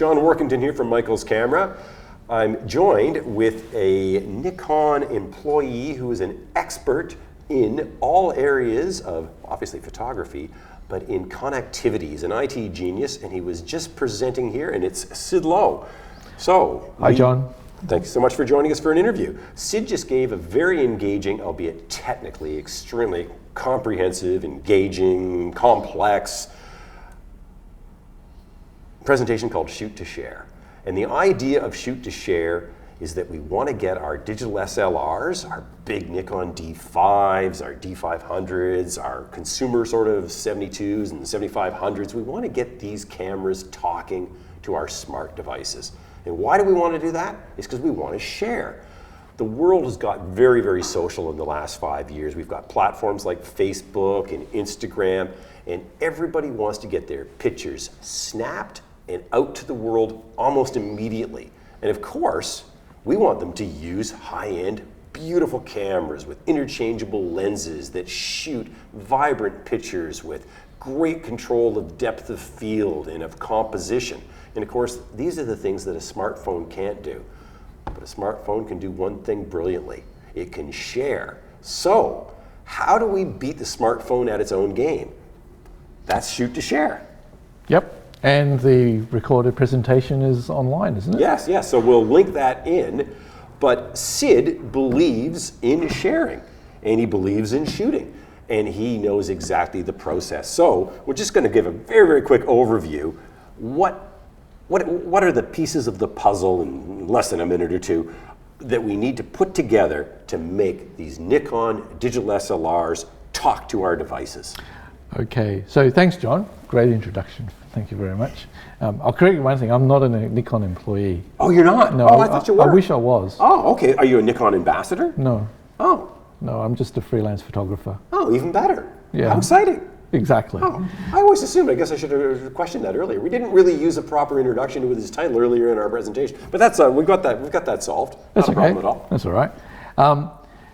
John Warkentin here from Michael's Camera. I'm joined with a Nikon employee who is an expert in all areas of, obviously, photography, but in connectivity. He's an IT genius, and he was just presenting here, and it's Syd Low. So, hi, John. Thanks so much for joining us for an interview. Syd just gave a very engaging, albeit technically extremely comprehensive, engaging, complex presentation called Shoot to Share. And the idea of Shoot to Share is that we want to get our digital SLRs, our big Nikon D5s, our D500s, our consumer sort of 72s and 7500s, we want to get these cameras talking to our smart devices. And why do we want to do that? It's because we want to share. The world has got very, very social in the last 5 years. We've got platforms like Facebook and Instagram, and everybody wants to get their pictures snapped and out to the world almost immediately. And of course, we want them to use high-end, beautiful cameras with interchangeable lenses that shoot vibrant pictures with great control of depth of field and of composition. And of course, these are the things that a smartphone can't do. But a smartphone can do one thing brilliantly. It can share. So, how do we beat the smartphone at its own game? That's Shoot to Share. Yep. And the recorded presentation is online, isn't it? Yes, yes. So we'll link that in. But Syd believes in sharing, and he believes in shooting, and he knows exactly the process. So we're just going to give a very, very quick overview. What are the pieces of the puzzle in less than a minute or two that we need to put together to make these Nikon digital SLRs talk to our devices? Okay, so thanks, John. Great introduction. Thank you very much. I'll correct you one thing. I'm not a Nikon employee. Oh, you're not? No, I thought you were. I wish I was. Oh, okay. Are you a Nikon ambassador? No. Oh. No, I'm just a freelance photographer. Oh, even better. Yeah. How exciting. Exactly. Oh, I always assumed, I guess I should have questioned that earlier. We didn't really use a proper introduction with his title earlier in our presentation. But that's we've got that solved. That's not a okay. problem at all. That's all right.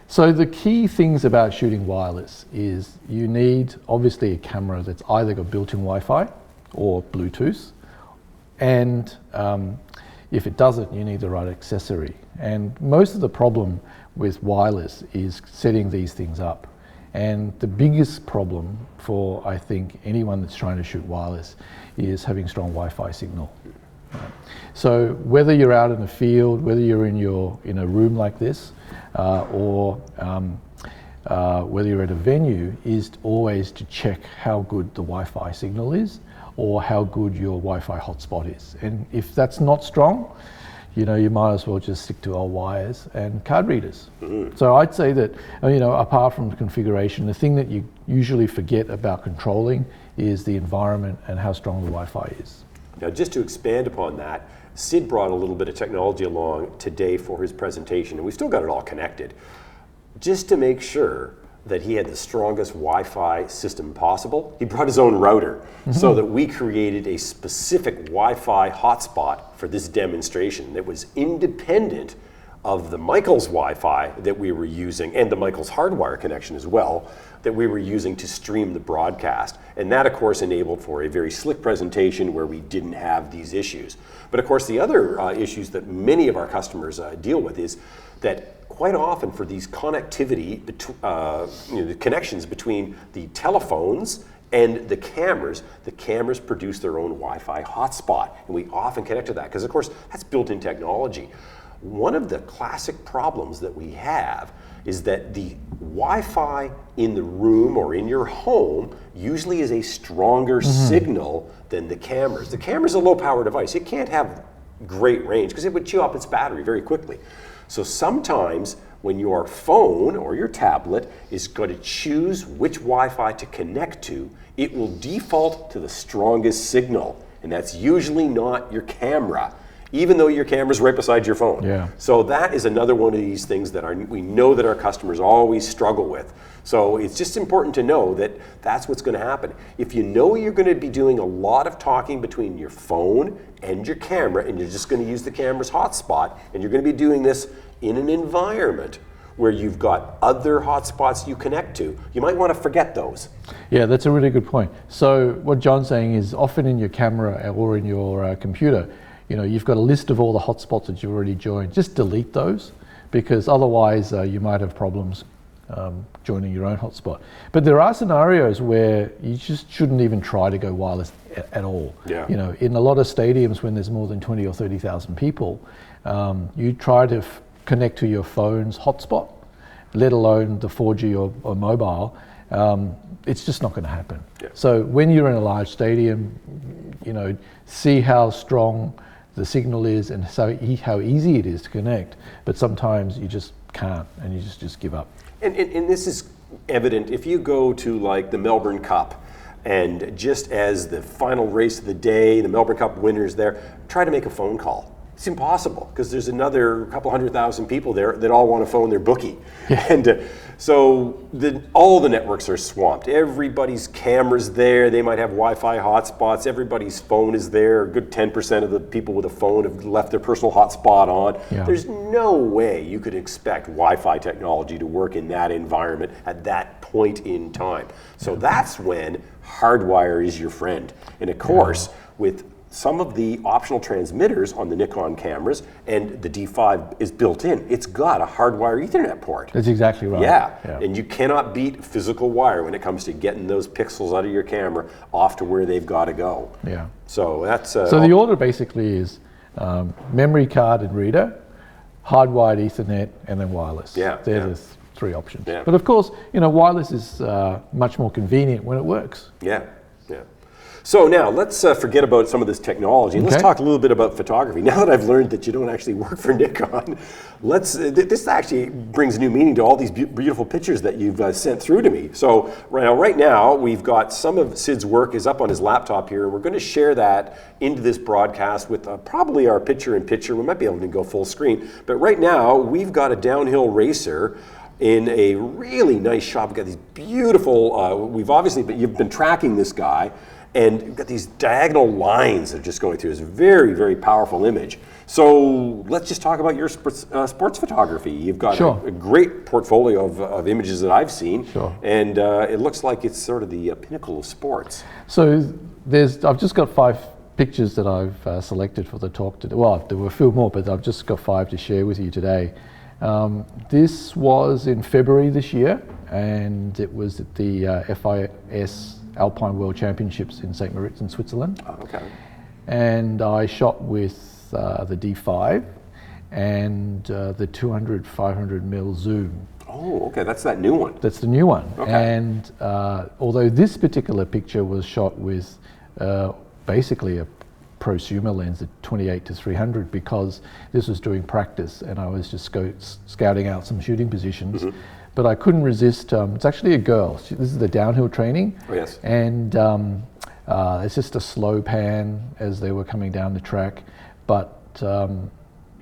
So the key things about shooting wireless is you need obviously a camera that's either got built-in Wi-Fi or Bluetooth, and if it doesn't, you need the right accessory. And most of the problem with wireless is setting these things up. And the biggest problem for, I think, anyone that's trying to shoot wireless is having strong Wi-Fi signal. So whether you're out in the field, whether you're in a room like this, or whether you're at a venue, is always to check how good the Wi-Fi signal is or how good your Wi-Fi hotspot is. And if that's not strong, you might as well just stick to old wires and card readers. Mm-hmm. So I'd say that, apart from the configuration, the thing that you usually forget about controlling is the environment and how strong the Wi-Fi is. Now, just to expand upon that, Syd brought a little bit of technology along today for his presentation, and we've still got it all connected, just to make sure that he had the strongest Wi-Fi system possible. He brought his own router, mm-hmm. so that we created a specific Wi-Fi hotspot for this demonstration that was independent of the Michael's Wi-Fi that we were using, and the Michael's hardwire connection as well, that we were using to stream the broadcast. And that, of course, enabled for a very slick presentation where we didn't have these issues. But of course, the other issues that many of our customers deal with is that quite often for these connectivity, the connections between the telephones and the cameras produce their own Wi-Fi hotspot. And we often connect to that because, of course, that's built-in technology. One of the classic problems that we have is that the Wi-Fi in the room or in your home usually is a stronger mm-hmm. signal than the cameras. The camera's a low-power device. It can't have great range because it would chew up its battery very quickly. So sometimes when your phone or your tablet is going to choose which Wi-Fi to connect to, it will default to the strongest signal. And that's usually not your camera, even though your camera's right beside your phone. Yeah. So that is another one of these things that we know that our customers always struggle with. So it's just important to know that that's what's going to happen. If you know you're going to be doing a lot of talking between your phone and your camera, and you're just going to use the camera's hotspot, and you're going to be doing this in an environment where you've got other hotspots you connect to, you might want to forget those. Yeah, that's a really good point. So what John's saying is often in your camera or in your computer, you've got a list of all the hotspots that you've already joined. Just delete those, because otherwise you might have problems joining your own hotspot. But there are scenarios where you just shouldn't even try to go wireless at all. Yeah. In a lot of stadiums when there's more than 20 or 30,000 people, you try to connect to your phone's hotspot, let alone the 4G or mobile. It's just not going to happen. Yeah. So when you're in a large stadium, see how strong the signal is and how easy it is to connect. But sometimes you just can't, and you just give up. And this is evident if you go to like the Melbourne Cup, and just as the final race of the day, the Melbourne Cup winner's there, try to make a phone call. It's impossible, because there's another couple 100,000 people there that all want to phone their bookie. Yeah. And so all the networks are swamped. Everybody's camera's there. They might have Wi-Fi hotspots. Everybody's phone is there. A good 10% of the people with a phone have left their personal hotspot on. Yeah. There's no way you could expect Wi-Fi technology to work in that environment at that point in time. So that's when hardwire is your friend. And of course, with some of the optional transmitters on the Nikon cameras, and the D5 is built in, it's got a hardwire Ethernet port. That's exactly right. Yeah, and you cannot beat physical wire when it comes to getting those pixels out of your camera off to where they've got to go. Yeah. So that's... so the order basically is memory card and reader, hardwired Ethernet, and then wireless. Yeah. They're the three options. Yeah. But of course, wireless is much more convenient when it works. Yeah, yeah. So now let's forget about some of this technology, and let's Okay. talk a little bit about photography. Now that I've learned that you don't actually work for Nikon, this actually brings new meaning to all these beautiful pictures that you've sent through to me. So right now we've got some of Syd's work is up on his laptop here, and we're going to share that into this broadcast with probably our picture-in-picture. We might be able to go full screen, but right now we've got a downhill racer in a really nice shot. We've got these beautiful, but you've been tracking this guy, and you've got these diagonal lines that are just going through. It's a very, very powerful image. So let's just talk about your sports photography. You've got Sure. a great portfolio of images that I've seen, Sure. and it looks like it's sort of the pinnacle of sports. So I've just got 5 pictures that I've selected for the talk today. Well, there were a few more, but I've just got 5 to share with you today. This was in February this year, and it was at the FIS Alpine World Championships in St. Moritz in Switzerland. Oh, okay. And I shot with the D5 and the 200-500mm zoom. Oh, okay, that's that new one. That's the new one. Okay. And although this particular picture was shot with basically a prosumer lens at 28-300, because this was doing practice and I was just scouting out some shooting positions. Mm-hmm. But I couldn't resist. It's actually a girl. This is the downhill training. Oh, yes. And it's just a slow pan as they were coming down the track. But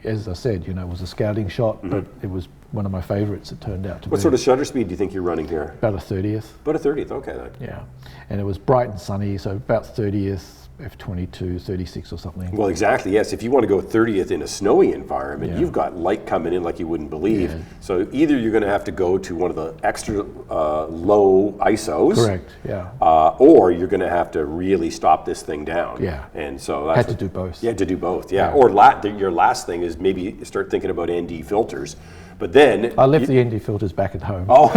as I said, it was a scouting shot, mm-hmm. but it was one of my favorites, it turned out to be. What sort of shutter speed do you think you're running here? About a 30th. About a 30th, okay then. Yeah. And it was bright and sunny, so about 30th. F22, 36 or something. Well, exactly, yes. If you want to go 30th in a snowy environment, Yeah. you've got light coming in like you wouldn't believe. Yeah. So either you're going to have to go to one of the extra low ISOs. Correct, yeah. Or you're going to have to really stop this thing down. Yeah. And so that's Had to do both. You had to do both, yeah. Yeah. Or your last thing is maybe start thinking about ND filters. But then I left the ND filters back at home. Oh,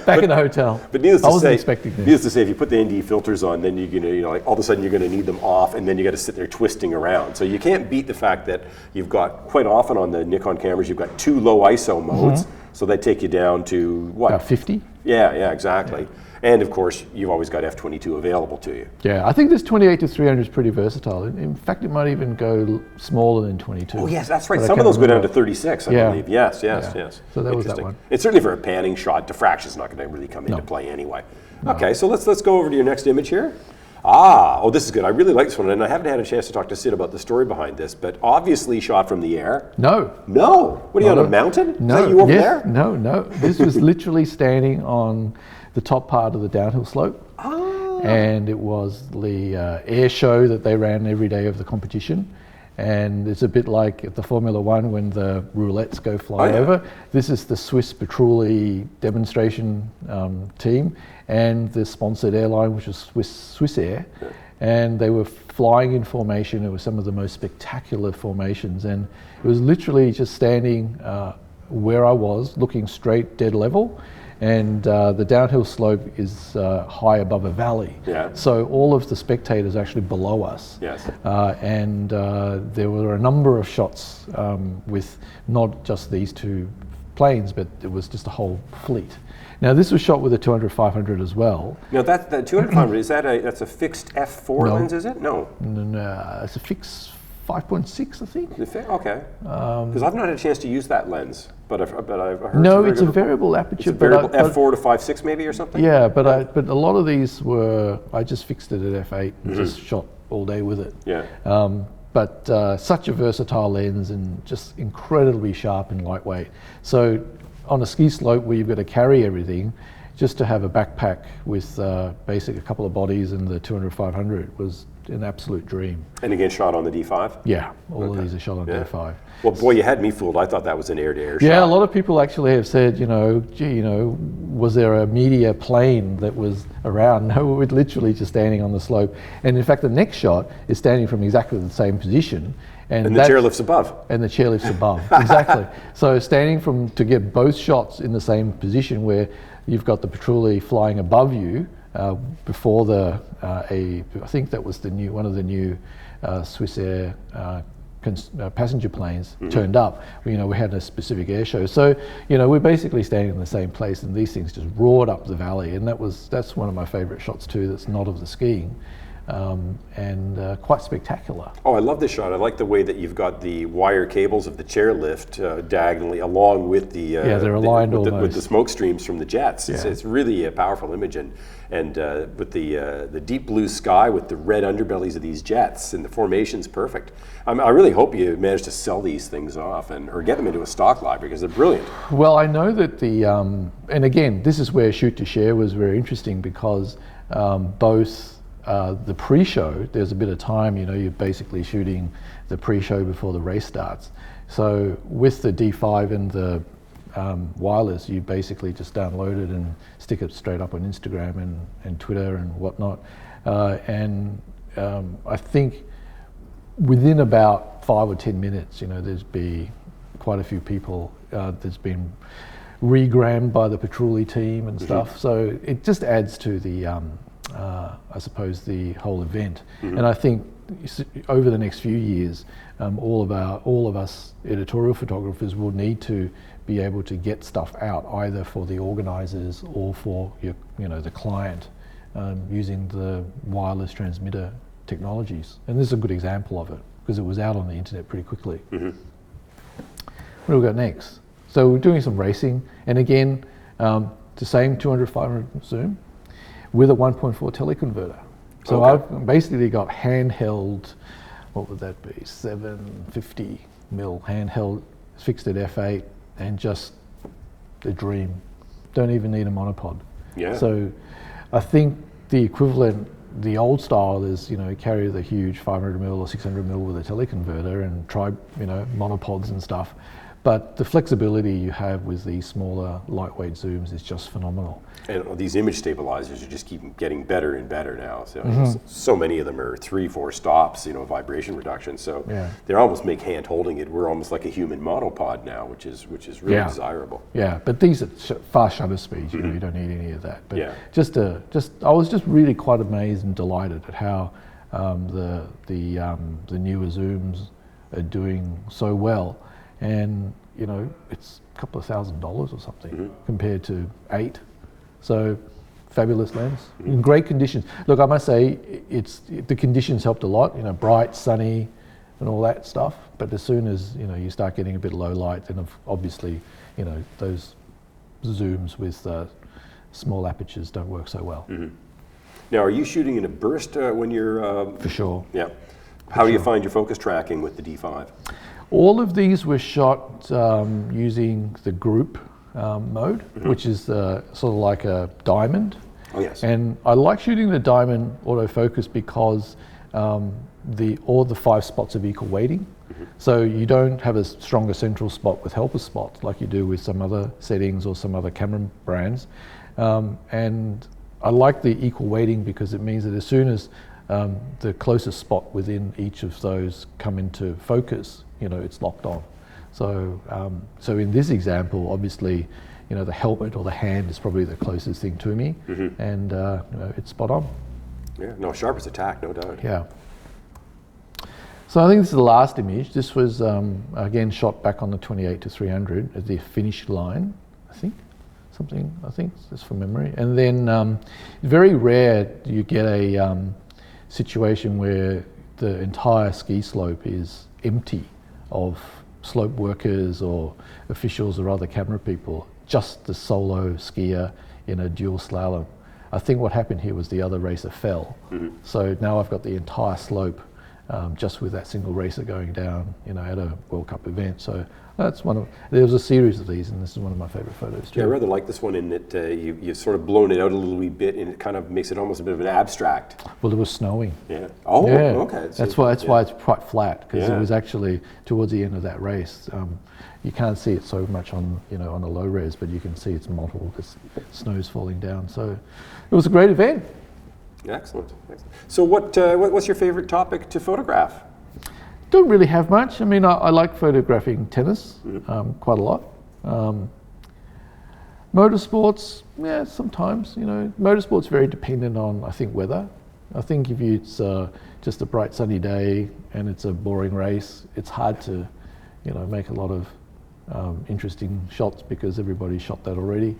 back in the hotel. But needless I to wasn't say, expecting this. needless to say, if you put the ND filters on, then you're gonna, like all of a sudden you're gonna need them off, and then you got to sit there twisting around. So you can't beat the fact that you've got quite often on the Nikon cameras you've got 2 low ISO modes, Mm-hmm. so they take you down to what? About 50. Yeah, exactly. Yeah. And of course, you've always got f/22 available to you. Yeah, I think this 28-300 is pretty versatile. In fact, it might even go smaller than 22. Oh yes, that's right. But Some of those go down to 36, I believe. Yes. So that was that one. And certainly for a panning shot, diffraction's not going to really come into play anyway. No. Okay, so let's go over to your next image here. This is good. I really like this one, and I haven't had a chance to talk to Syd about the story behind this, but obviously shot from the air. No. What are you on a mountain? No. Is that you over there? No. This was literally standing on the top part of the downhill slope. And it was the air show that they ran every day of the competition. And it's a bit like at the Formula One when the roulettes go fly over. This is the Swiss Petroli demonstration team, and the sponsored airline, which is Swiss Air. and they were flying in formation. It was some of the most spectacular formations, and it was literally just standing where I was, looking straight, dead level, and the downhill slope is high above a valley. Yeah. So all of the spectators are actually below us. Yes. And there were a number of shots with not just these two planes, but it was just a whole fleet. Now this was shot with a 200-500 as well. Now that 200-500, is that that's a fixed f4 lens? Is it? No. No, it's a fixed 5.6, I think. Okay. Because I've not had a chance to use that lens, but I've heard. No, it's a variable aperture. It's a variable f4 to 5.6 maybe or something. Yeah, but a lot of these were, I just fixed it at f8 and just shot all day with it. Yeah. But such a versatile lens and just incredibly sharp and lightweight. So on a ski slope where you've got to carry everything, just to have a backpack with basic a couple of bodies and the 200-500 was an absolute dream. And again, shot on the D5? Yeah, all of these are shot on D5. Well, boy, you had me fooled. I thought that was an air-to-air shot. Yeah, a lot of people actually have said, gee, was there a media plane that was around? No, we're literally just standing on the slope. And in fact, the next shot is standing from exactly the same position. And the chairlift's above. And the chairlift's above, exactly. So standing to get both shots in the same position where you've got the patrouille flying above you before I think that was one of the new Swiss Air passenger planes turned up. We had a specific air show. So, we're basically standing in the same place and these things just roared up the valley. And that's one of my favorite shots too, that's not of the skiing. And quite spectacular. Oh, I love this shot. I like the way that you've got the wire cables of the chairlift diagonally along with the they're aligned with the smoke streams from the jets. Yeah. It's really a powerful image, and with the deep blue sky with the red underbellies of these jets and the formation's perfect. I really hope you manage to sell these things off or get them into a stock library because they're brilliant. Well, I know that and again, this is where Shoot to Share was very interesting because both the pre-show, there's a bit of time, you're basically shooting the pre-show before the race starts. So with the D5 and the wireless, you basically just download it and stick it straight up on Instagram and Twitter and whatnot. I think within about 5 or 10 minutes, there's been quite a few people that's been regrammed by the patrouille team and stuff. So it just adds to the I suppose the whole event. And I think over the next few years, all of us editorial photographers will need to be able to get stuff out either for the organizers or for the client using the wireless transmitter technologies. And this is a good example of it because it was out on the internet pretty quickly. What do we got next? So we're doing some racing, and again, the same 200-500 zoom with a 1.4 teleconverter. So I've basically got handheld, what would that be, 750 mil handheld, fixed at f8, and just a dream. Don't even need a monopod. Yeah. So I think the equivalent, the old style is, carry the huge 500 mil or 600 mil with a teleconverter and try, monopods and stuff. But the flexibility you have with these smaller, lightweight zooms is just phenomenal. And these image stabilizers are just keep getting better and better now. So, so many of them are 3-4 stops, vibration reduction. So they almost make hand holding it. We're almost like a human monopod now, which is really desirable. Yeah, but these are fast shutter speeds. You don't need any of that. But I was just really quite amazed and delighted at how the newer zooms are doing so well. And it's a couple of $1,000 or something compared to 8. So fabulous lens in great conditions. Look, I must say the conditions helped a lot. Bright, sunny, and all that stuff. But as soon as you start getting a bit low light, then obviously those zooms with small apertures don't work so well. Now, are you shooting in a burst when you're? For sure. Yeah. How do you find your focus tracking with the D5? All of these were shot using the group mode, which is sort of like a diamond. Oh yes. And I like shooting the diamond autofocus because all the 5 spots of equal weighting. So you don't have a stronger central spot with helper spots like you do with some other settings or some other camera brands. And I like the equal weighting because it means that as soon as the closest spot within each of those come into focus, it's locked on. So, so in this example, obviously, the helmet or the hand is probably the closest thing to me, and it's spot on. Yeah, no, sharp as a tack, no doubt. Yeah. So I think this is the last image. This was again shot back on the 28-300 at the finish line, I think, just from memory. And then very rare you get a situation where the entire ski slope is empty of slope workers or officials or other camera people, just the solo skier in a dual slalom. I think what happened here was the other racer fell. So now I've got the entire slope just with that single racer going down, at a World Cup event. So that's there was a series of these, and this is one of my favorite photos too. Yeah, I rather like this one in that you've sort of blown it out a little wee bit, and it kind of makes it almost a bit of an abstract. Well, it was snowing. Yeah. Oh, yeah. Okay. So that's why it's quite flat, because it was actually towards the end of that race. You can't see it so much on on the low res, but you can see it's multiple because snow's falling down. So it was a great event. Excellent. So what's your favorite topic to photograph? Don't really have much. I mean, I like photographing tennis quite a lot. Motorsports, yeah, sometimes. Motorsports very dependent on, I think, weather. I think if it's just a bright sunny day and it's a boring race, it's hard to, make a lot of interesting shots because everybody's shot that already.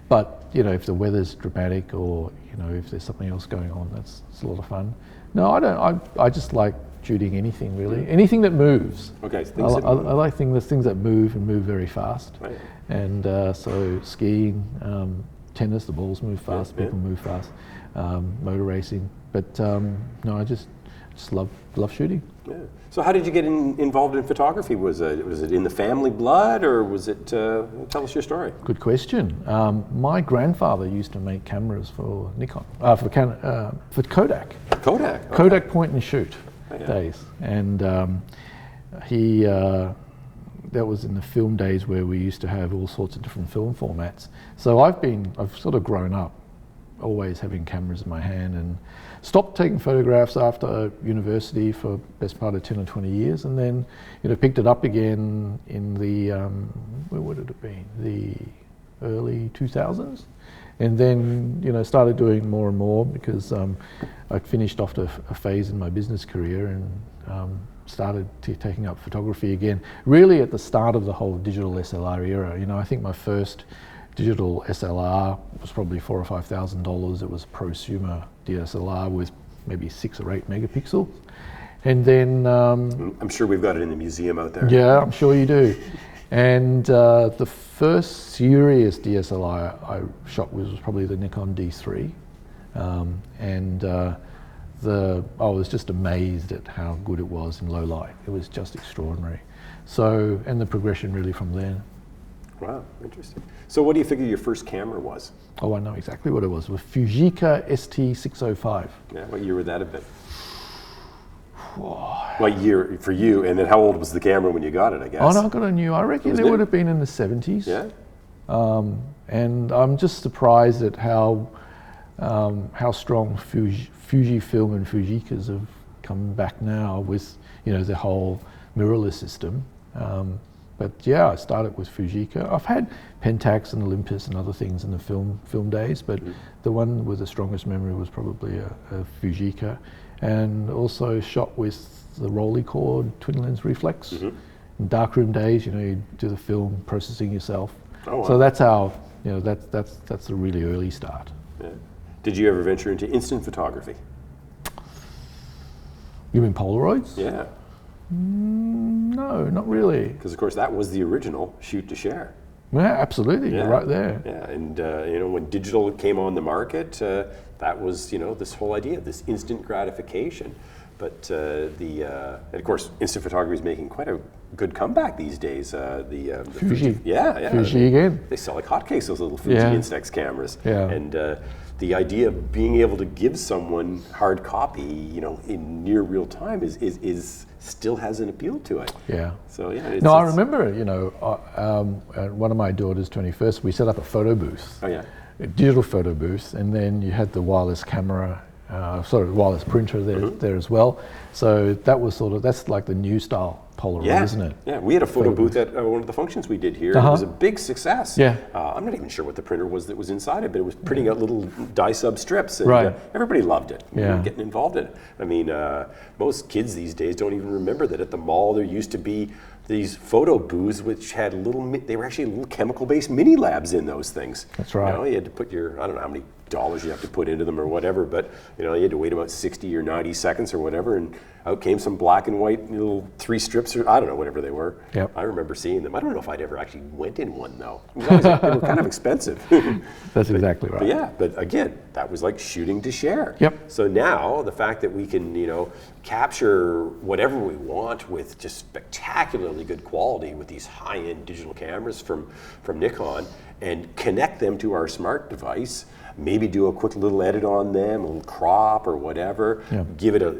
But if the weather's dramatic or if there's something else going on, it's a lot of fun. No, I don't. I just like shooting anything really, anything that moves. Okay. I like things that move and move very fast. Right. And so skiing, tennis, the balls move fast, people move fast. Motor racing, but no, I just love shooting. Yeah. So how did you get involved in photography? Was it in the family blood, or was it? Tell us your story. Good question. My grandfather used to make cameras for Nikon, for Kodak. Kodak. Okay. Kodak point and shoot days, and that was in the film days where we used to have all sorts of different film formats. So I've sort of grown up always having cameras in my hand, and stopped taking photographs after university for best part of 10 or 20 years, and then picked it up again in the where would it have been, the early 2000s, and then started doing more and more because I'd finished off a phase in my business career and started taking up photography again, really at the start of the whole digital SLR era. I think my first digital SLR was probably $4,000 or $5,000. It was a prosumer DSLR with maybe 6 or 8 megapixels. And then I'm sure we've got it in the museum out there. Yeah, I'm sure you do. And the first serious DSLR I shot was probably the Nikon D3. I was just amazed at how good it was in low light. It was just extraordinary. So, and the progression really from there. Wow, interesting. So what do you figure your first camera was? Oh, I know exactly what it was. It was Fujica ST605. Yeah, what year would that have been? What year for you, and then how old was the camera when you got it, I guess? Oh, no, I got a new, I reckon it would have been in the 70s. Yeah. And I'm just surprised at how strong Fujifilm and Fujicas have come back now with, the whole mirrorless system. But yeah, I started with Fujica. I've had Pentax and Olympus and other things in the film days, but the one with the strongest memory was probably a Fujica, and also shot with the Rolleicord twin lens reflex. In darkroom days, you do the film processing yourself. Oh, wow. So that's how that's the really early start. Yeah. Did you ever venture into instant photography? You mean Polaroids? Yeah. No, not really. Because of course that was the original shoot to share. Yeah, absolutely. Yeah. You're right there. Yeah, and when digital came on the market, that was this whole idea, this instant gratification. But and of course, instant photography is making quite a good comeback these days. The Fuji. Yeah. Fuji again. They sell like hotcakes, those little Fuji Instax cameras. Yeah. And the idea of being able to give someone hard copy, in near real time is still has an appeal to it. Yeah. So yeah. I remember, at one of my daughter's 21st, we set up a photo booth. Oh yeah. A digital photo booth, and then you had the wireless camera wireless printer there as well. So that was that's like the new style Polaroid, isn't it? Yeah, we had a photo booth at one of the functions we did here. It was a big success. Yeah. I'm not even sure what the printer was that was inside it, but it was printing out little dye sub strips, and everybody loved it. We were getting involved in it. I mean, most kids these days don't even remember that at the mall there used to be these photo booths which had they were actually little chemical-based mini labs in those things. That's right. You know, you had to put I don't know how many dollars you have to put into them or whatever, but you had to wait about 60 or 90 seconds or whatever, and out came some black and white little 3 strips, or I don't know, whatever they were. Yep. I remember seeing them. I don't know if I'd ever actually went in one though. They were kind of expensive. That's exactly right. But again, that was like shooting to share. Yep. So now the fact that we can, capture whatever we want with just spectacularly good quality with these high-end digital cameras from Nikon and connect them to our smart device, maybe do a quick little edit on them, a little crop or whatever, give it a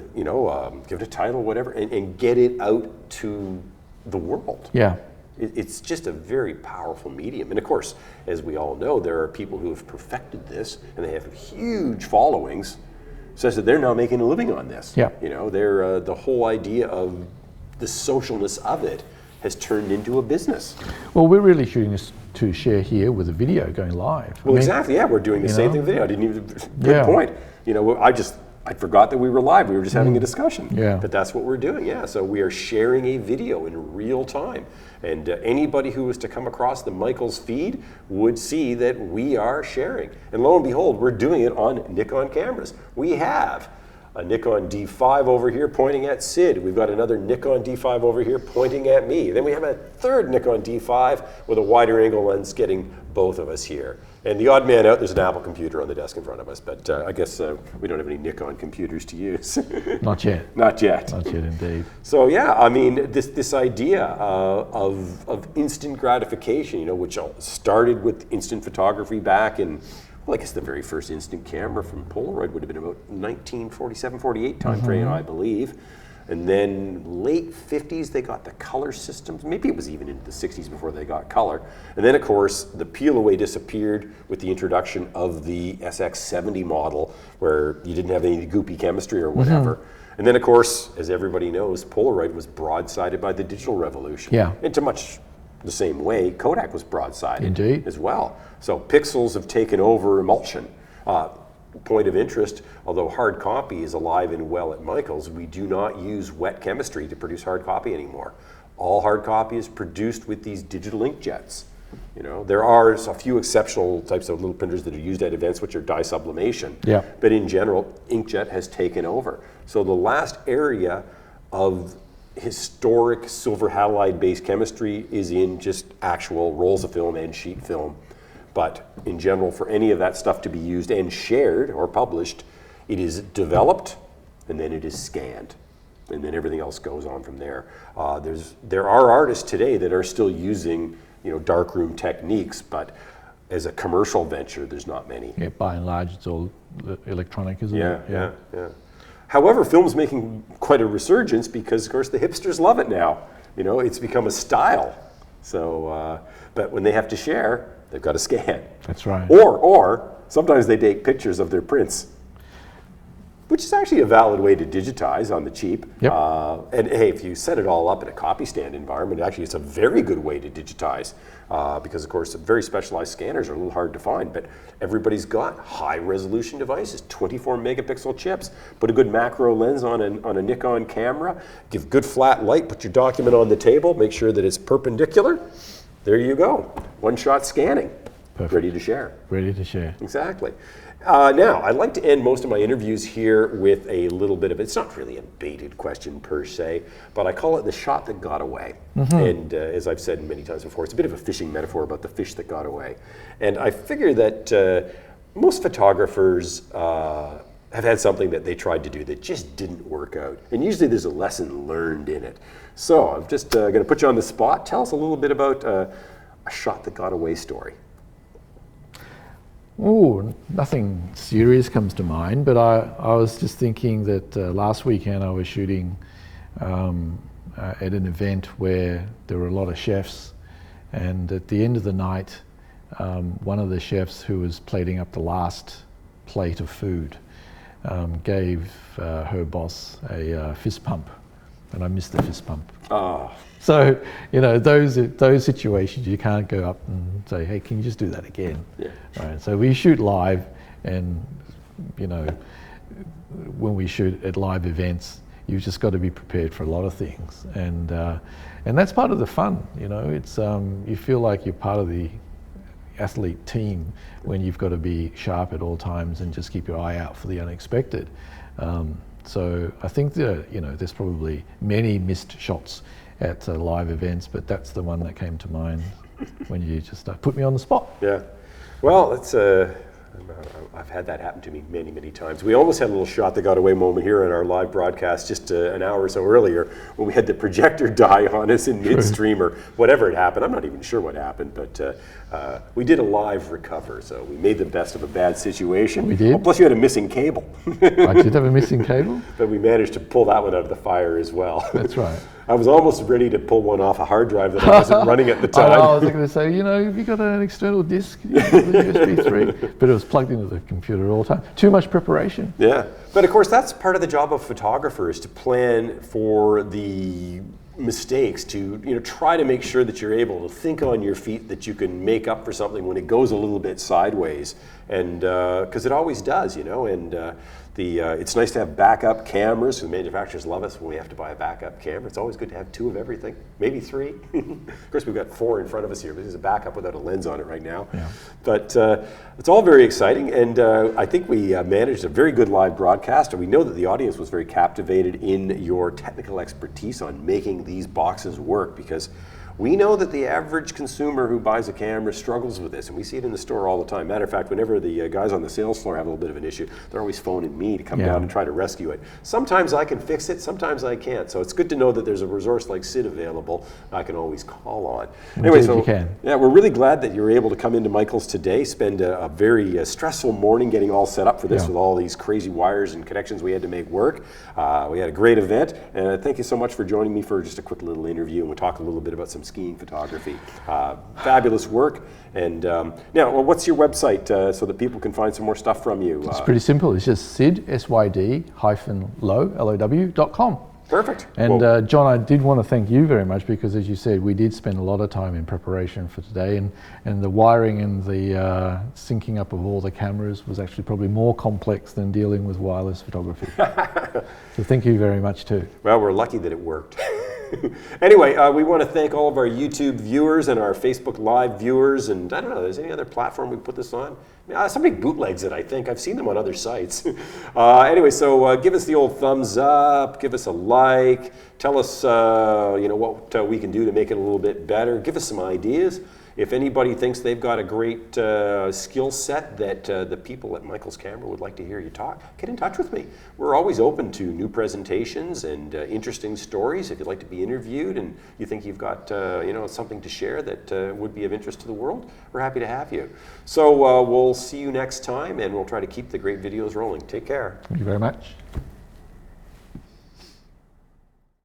give it a title, whatever, and get it out to the world. Yeah. It's just a very powerful medium. And of course, as we all know, there are people who have perfected this and they have huge followings, such that they're now making a living on this. Yeah. They're the whole idea of the socialness of it has turned into a business. Well, we're really shooting this to share here with a video going live. Well, exactly. Yeah, we're doing the same thing with video. I didn't even. Good point. I forgot that we were live. We were just having a discussion. Yeah. But that's what we're doing. Yeah. So we are sharing a video in real time, and anybody who was to come across the Michael's feed would see that we are sharing. And lo and behold, we're doing it on Nikon cameras. We have a Nikon D5 over here pointing at Syd. We've got another Nikon D5 over here pointing at me. Then we have a third Nikon D5 with a wider angle lens getting both of us here. And the odd man out, there's an Apple computer on the desk in front of us, but I guess we don't have any Nikon computers to use. Not yet. Not yet. Not yet, indeed. So yeah, I mean, this idea of instant gratification, which started with instant photography back in, well, I guess the very first instant camera from Polaroid would have been about 1947, 48 time frame, I believe. And then late 50s, they got the color systems. Maybe it was even into the 60s before they got color. And then, of course, the peel away disappeared with the introduction of the SX70 model, where you didn't have any goopy chemistry or whatever. And then, of course, as everybody knows, Polaroid was broadsided by the digital revolution. Yeah. And to much the same way, Kodak was broadsided Indeed. as well. So pixels have taken over emulsion. Point of interest, although hard copy is alive and well at Michael's, we do not use wet chemistry to produce hard copy anymore. All hard copy is produced with these digital inkjets. There are a few exceptional types of little printers that are used at events, which are dye sublimation. Yeah. But in general, inkjet has taken over. So the last area of historic silver halide based chemistry is in just actual rolls of film and sheet film. But in general, for any of that stuff to be used and shared or published, it is developed and then it is scanned. And then everything else goes on from there. There are artists today that are still using darkroom techniques, but as a commercial venture, there's not many. Yeah, by and large, it's all electronic, isn't it? Yeah. However, film's making quite a resurgence because, of course, the hipsters love it now. It's become a style. So, but when they have to share, they've got to scan. That's right. Or sometimes they take pictures of their prints, which is actually a valid way to digitize on the cheap. Yep. And hey, if you set it all up in a copy stand environment, actually it's a very good way to digitize because, of course, very specialized scanners are a little hard to find, but everybody's got high resolution devices, 24 megapixel chips. Put a good macro lens on a Nikon camera, give good flat light, put your document on the table, make sure that it's perpendicular. There you go. One-shot scanning. Perfect. Ready to share. Ready to share. Exactly. Now, I like to end most of my interviews here with a little bit of, it's not really a baited question per se, but I call it the shot that got away. And as I've said many times before, it's a bit of a fishing metaphor about the fish that got away. And I figure that most photographers have had something that they tried to do that just didn't work out. And usually there's a lesson learned in it. So I'm just going to put you on the spot. Tell us a little bit about a shot that got away story. Oh, nothing serious comes to mind, but I was just thinking that last weekend I was shooting at an event where there were a lot of chefs, and at the end of the night, one of the chefs who was plating up the last plate of food gave her boss a fist pump, and I missed the fist pump. Oh. So, you know, those situations, you can't go up and say, hey, can you just do that again? Yeah. Right. So we shoot live, and, you know, when we shoot at live events, you've just got to be prepared for a lot of things. And that's part of the fun, you know. It's, you feel like you're part of the athlete team when you've got to be sharp at all times and just keep your eye out for the unexpected. So I think that, you know, there's probably many missed shots at live events, but that's the one that came to mind when you just put me on the spot. Yeah. Well, it's I've had that happen to me many, many times. We almost had a little shot that got away moment here in our live broadcast just an hour or so earlier when we had the projector die on us in midstream or whatever had happened. I'm not even sure what happened, but we did a live recover, so we made the best of a bad situation. We did. Oh, plus you had a missing cable. I did have a missing cable. But we managed to pull that one out of the fire as well. That's right. I was almost ready to pull one off a hard drive that I wasn't running at the time. I was going to say, you know, have you got an external disk, USB 3? But it was plugged into the computer all the time. Too much preparation. Yeah, but of course that's part of the job of photographers, to plan for the mistakes, to, you know, try to make sure that you're able to think on your feet, that you can make up for something when it goes a little bit sideways, and because it always does, you know. And it's nice to have backup cameras. The manufacturers love us when we have to buy a backup camera. It's always good to have 2 of everything, maybe 3. Of course, we've got 4 in front of us here. This is a backup without a lens on it right now. Yeah. But it's all very exciting, and I think we managed a very good live broadcast, and we know that the audience was very captivated in your technical expertise on making these boxes work, because we know that the average consumer who buys a camera struggles with this, and we see it in the store all the time. Matter of fact, whenever the guys on the sales floor have a little bit of an issue, they're always phoning me to come down and try to rescue it. Sometimes I can fix it, sometimes I can't. So it's good to know that there's a resource like Syd available I can always call on. Anyway, so yeah, we're really glad that you were able to come into Michael's today, spend a very stressful morning getting all set up for this with all these crazy wires and connections we had to make work. We had a great event, and thank you so much for joining me for just a quick little interview, and we'll talk a little bit about some skiing photography. Fabulous work. And now, well, what's your website so that people can find some more stuff from you? It's pretty simple. It's just Syd, SYD-Low, LOW.com. Perfect. And John, I did want to thank you very much, because as you said, we did spend a lot of time in preparation for today, and the wiring and the syncing up of all the cameras was actually probably more complex than dealing with wireless photography. So thank you very much too. Well, we're lucky that it worked. Anyway, we want to thank all of our YouTube viewers and our Facebook Live viewers, and I don't know, is any other platform we put this on? Somebody bootlegs it, I think. I've seen them on other sites. Anyway, so give us the old thumbs up, give us a like, tell us you know, what we can do to make it a little bit better, give us some ideas. If anybody thinks they've got a great skill set that the people at Michael's Camera would like to hear you talk, get in touch with me. We're always open to new presentations and interesting stories. If you'd like to be interviewed and you think you've got you know, something to share that would be of interest to the world, we're happy to have you. So we'll see you next time, and we'll try to keep the great videos rolling. Take care. Thank you very much.